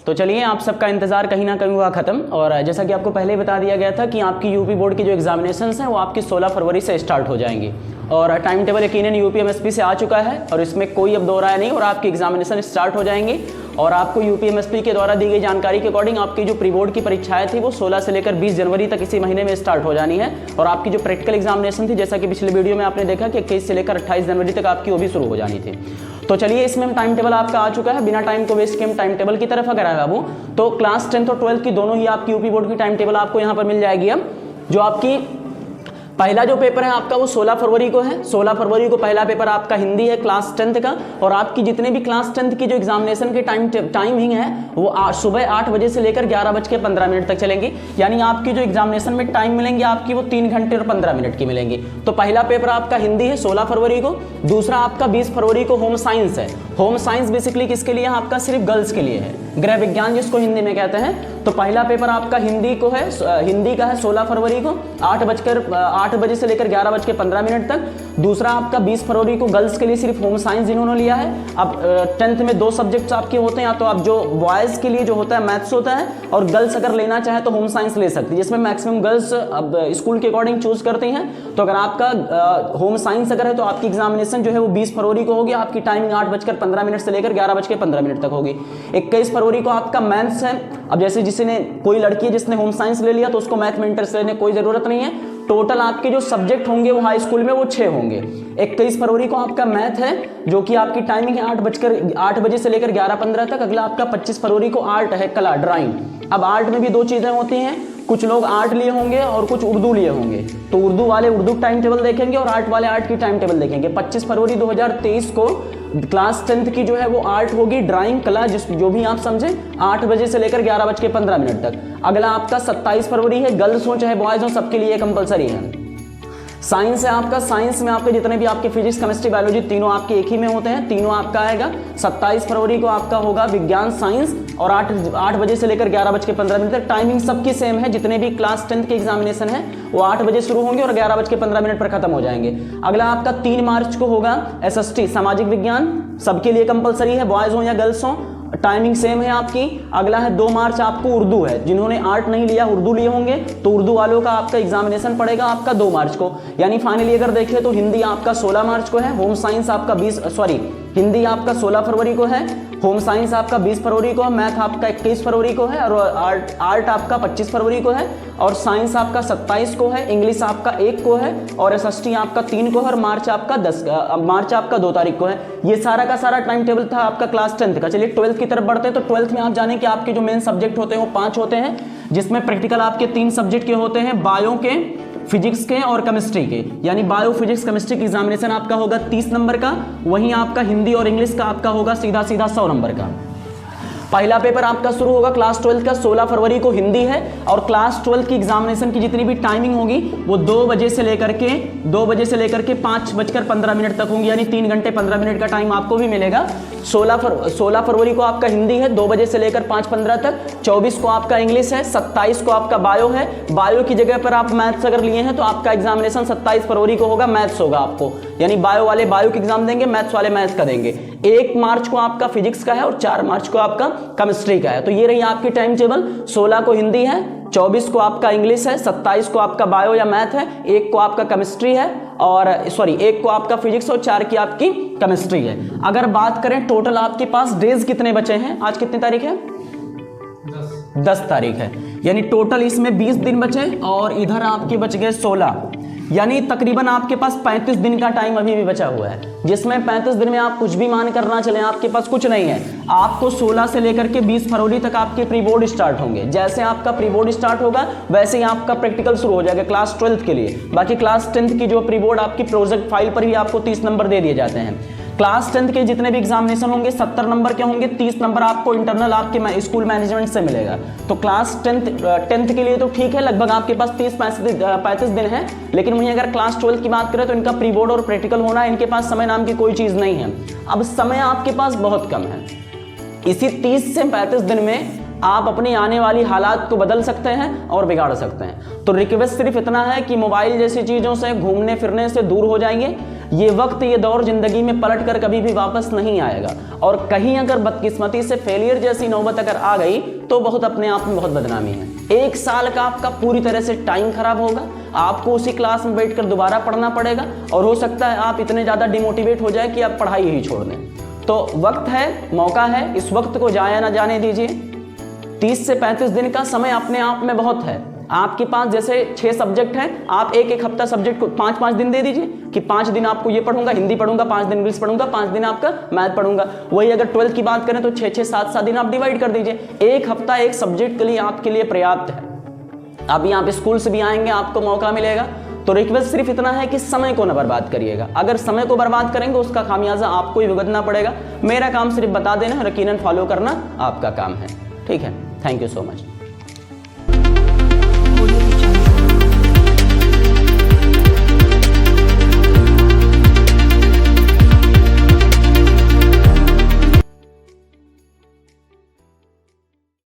तो चलिए, आप सबका इंतजार कहीं ना कहीं हुआ खत्म। और जैसा कि आपको पहले बता दिया गया था कि आपकी यूपी बोर्ड की जो एग्जामिनेशंस हैं वो आपकी 16 फरवरी से स्टार्ट हो जाएंगी। और टाइम टेबल यकीनन यूपीएमएसपी से आ चुका है और इसमें कोई अब दो राय नहीं, और आपकी एग्जामिनेशन स्टार्ट हो जाएंगी। और आपको यूपीएमएसपी के द्वारा दी गई जानकारी के अकॉर्डिंग आपकी जो प्री बोर्ड की परीक्षाएं थी वो 16 से लेकर 20 जनवरी तक इसी महीने में स्टार्ट हो जानी है। और आपकी जो प्रैक्टिकल एग्जामिनेशन थी, जैसा कि पिछले वीडियो में आपने देखा कि 21 से लेकर 28 जनवरी तक आपकी वो भी शुरू हो जानी थी। तो चलिए, इसमें हम टाइम टेबल आपका आ चुका है। बिना टाइम को वेस्ट के हम टाइम टेबल की तरफ अगर आए बाबू, तो क्लास 10th और 12th की दोनों ही आपकी यूपी बोर्ड की टाइम टेबल आपको यहाँ पर मिल जाएगी। अब जो आपकी पहला जो पेपर है आपका वो 16 फरवरी को है। 16 फरवरी को पहला पेपर आपका हिंदी है क्लास 10th का। और आपकी जितने भी क्लास 10th की जो एग्जामिनेशन के टाइमिंग है वो सुबह 8 बजे से लेकर 11:15 तक चलेंगी। यानी आपकी जो एग्जामिनेशन में टाइम मिलेंगे आपकी वो 3 घंटे और 15 मिनट की मिलेंगी। तो पहला पेपर आपका हिंदी है 16 फरवरी को। दूसरा आपका 20 फरवरी को होम साइंस है। होम साइंस बेसिकली किसके लिए है? आपका सिर्फ गर्ल्स के लिए है, गृह विज्ञान जिसको हिंदी में कहते हैं। तो पहला पेपर आपका हिंदी का है 16 फरवरी को 8 बजे से लेकर 11:15 तक। दूसरा आपका 20 फरवरी को गर्ल्स के लिए सिर्फ होम साइंस जिन्होंने लिया है। अब 10th में 2 सब्जेक्ट्स आपके होते हैं, या तो आप जो बॉयज़ के लिए जो होता है मैथ्स होता है, और गर्ल्स अगर लेना चाहे तो होम साइंस ले सकती है, जिसमें मैक्सिमम गर्ल्स अब स्कूल के अकॉर्डिंग चूज करती हैं। तो अगर आपका होम साइंस अगर है तो आपकी एग्जामिनेशन जो है वो 20 फरवरी को होगी। आपकी टाइमिंग 8:15 से लेकर 11:15 तक होगी। 21 फरवरी को आपका मैथ्स है। अब जैसे जिसने कोई लड़की है जिसने होम साइंस ले लिया तो उसको मैथ में इंटरेस्ट लेने कोई जरूरत नहीं है। टोटल आपके जो सब्जेक्ट होंगे वो हाई स्कूल में वो 6 होंगे। 21 फरवरी को आपका मैथ है, जो कि आपकी टाइमिंग है 8 बजे से लेकर 11:15 तक। अगला आपका 25 फरवरी को आर्ट है, कला, ड्राइंग। अब आर्ट में भी 2 चीजें होती हैं, कुछ लोग आर्ट लिए होंगे और कुछ उर्दू लिए होंगे। तो उर्दू वाले उर्दू टाइम टेबल देखेंगे और आर्ट वाले आर्ट की टाइम टेबल देखेंगे। 25 फरवरी 2023 को क्लास 10th की जो है वो आर्ट होगी, ड्राइंग, कला, जो भी आप समझे, 8 बजे से लेकर 11:15 तक। अगला आपका 27 फरवरी है, गर्ल्स हो चाहे बॉयज हो सबके लिए कंपलसरी है। साइंस है आपका, साइंस में आपके जितने भी आपके फिजिक्स, केमिस्ट्री, बायोलॉजी तीनों आपके एक ही में होते हैं, तीनों आपका आएगा। 27 फरवरी को आपका होगा विज्ञान साइंस, और 8 बजे से लेकर 11:15 तक। टाइमिंग सबकी सेम है, जितने भी क्लास 10th के एग्जामिनेशन है वो 8 बजे शुरू होंगे और 11:15 पर खत्म हो जाएंगे। अगला आपका 3 मार्च को होगा SST, सामाजिक विज्ञान, सबके लिए कंपलसरी है, बॉयज हो या गर्ल्स हो, टाइमिंग सेम है आपकी। अगला है 2 मार्च आपको उर्दू है, जिन्होंने आर्ट नहीं लिया उर्दू लिए होंगे तो उर्दू वालों का आपका एग्जामिनेशन पड़ेगा आपका 2 मार्च को। यानी फाइनली अगर देखें तो हिंदी आपका 16 मार्च को है, होम साइंस आपका हिंदी आपका 16 फरवरी को है, होम साइंस आपका 20 फरवरी को है, मैथ आपका 21 फरवरी को है, और आर्ट आपका 25 फरवरी को है, और साइंस आपका 27 को है, इंग्लिश आपका 1 को है, और SST आपका 3 को है, और मार्च आपका 2 तारीख को है। ये सारा का सारा टाइम टेबल था आपका क्लास 10th का। चलिए 12th की तरफ बढ़ते हैं। तो 12th में आप जाने कि आपके जो मेन सब्जेक्ट होते हैं वो 5 होते हैं, जिसमें प्रैक्टिकल आपके 3 सब्जेक्ट के होते हैं, बायो के, फिजिक्स के और केमिस्ट्री के। यानी बायो, फिजिक्स, केमिस्ट्री की एग्जामिनेशन आपका होगा 30 नंबर का। वहीं आपका हिंदी और इंग्लिश का आपका होगा सीधा 100 नंबर का। पहला पेपर आपका शुरू होगा क्लास 12th का 16 फरवरी को हिंदी है, और क्लास 12th की एग्जामिनेशन की जितनी भी टाइमिंग होगी वो 2 बजे से लेकर के 5:15 तक होंगी। यानी 3 घंटे 15 मिनट का टाइम आपको भी मिलेगा। 16 फरवरी को आपका हिंदी है 2 बजे से लेकर 5:15 तक। 24 को आपका इंग्लिश है, 27 को आपका बायो है। बायो की जगह पर आप मैथ्स अगर लिए हैं तो आपका एग्जामिनेशन 27 फरवरी को होगा, मैथ्स होगा आपको। यानी बायो वाले बायो की एग्जाम देंगे, मैथ्स वाले मैथ्स का देंगे। 1 मार्च को आपका फिजिक्स का है और 4 मार्च को आपका केमिस्ट्री का है। तो ये रही आपकी टाइम टेबल। 16 को हिंदी है, 24 को आपका इंग्लिश है, 27 को आपका बायो या मैथ है, 1 को आपका केमिस्ट्री है, और 1 को आपका फिजिक्स और 4 की आपकी केमिस्ट्री है। अगर बात करें टोटल आपके पास डेज कितने बचे हैं, आज कितनी तारीख है? 10 तारीख है। यानी टोटल इसमें 20 दिन बचे, और इधर आपके बच गए 16। यानी तकरीबन आपके पास 35 दिन का टाइम अभी भी बचा हुआ है, जिसमें 35 दिन में आप कुछ भी मान कर ना चलें, आपके पास कुछ नहीं है। आपको 16 से लेकर के 20 फरवरी तक आपके प्री बोर्ड स्टार्ट होंगे। जैसे आपका प्री बोर्ड स्टार्ट होगा वैसे ही आपका प्रैक्टिकल शुरू हो जाएगा क्लास 12th के लिए। बाकी क्लास 10th की जो प्री बोर्ड आपकी प्रोजेक्ट फाइल पर भी आपको 30 नंबर दे दिए जाते हैं। क्लास 10th के जितने भी एग्जामिनेशन होंगे 70 नंबर के होंगे, 30 नंबर आपको इंटरनल आपके स्कूल मैनेजमेंट से मिलेगा। तो क्लास 10th के लिए तो ठीक है, लगभग आपके पास 30-35 दिन है। लेकिन वहीं अगर क्लास 12th की बात करें तो इनका प्री बोर्ड और प्रैक्टिकल होना है, इनके पास समय नाम की कोई चीज़ नहीं है। अब समय आपके पास बहुत कम है। इसी 30 से 35 दिन में आप अपनी आने वाली हालात को बदल सकते हैं और बिगाड़ सकते हैं। तो रिक्वेस्ट सिर्फ इतना है कि मोबाइल जैसी चीज़ों से, घूमने फिरने से दूर हो जाएंगे। ये वक्त, ये दौर ज़िंदगी में पलट कर कभी भी वापस नहीं आएगा। और कहीं अगर बदकिस्मती से फेलियर जैसी नौबत अगर आ गई तो बहुत अपने आप में बहुत बदनामी है। 1 साल का आपका पूरी तरह से टाइम खराब होगा, आपको उसी क्लास में बैठकर दोबारा पढ़ना पड़ेगा और हो सकता है आप इतने ज़्यादा डिमोटिवेट हो जाए कि आप पढ़ाई ही छोड़ दें। तो वक्त है, मौका है, इस वक्त को जाया ना जाने दीजिए। 30 से 35 दिन का समय अपने आप में बहुत है। आपके पास जैसे 6 सब्जेक्ट हैं, आप एक हफ्ता सब्जेक्ट को 5-5 दिन दे दीजिए कि 5 दिन आपको ये पढ़ूंगा, हिंदी पढ़ूंगा, 5 दिन इंग्लिश पढ़ूंगा, 5 दिन आपका मैथ पढ़ूंगा। वही अगर 12th की बात करें तो 6-6, 7-7 दिन आप डिवाइड कर दीजिए। 1 हफ्ता एक सब्जेक्ट के लिए आपके लिए पर्याप्त है। अभी आप स्कूल से भी आएंगे, आपको मौका मिलेगा। तो रिक्वेस्ट सिर्फ इतना है कि समय को न बर्बाद करिएगा। अगर समय को बर्बाद करेंगे उसका खामियाजा आपको ही भुगतना पड़ेगा। मेरा काम सिर्फ बता देना, यकीनन फॉलो करना आपका काम है। ठीक है, थैंक यू सो मच।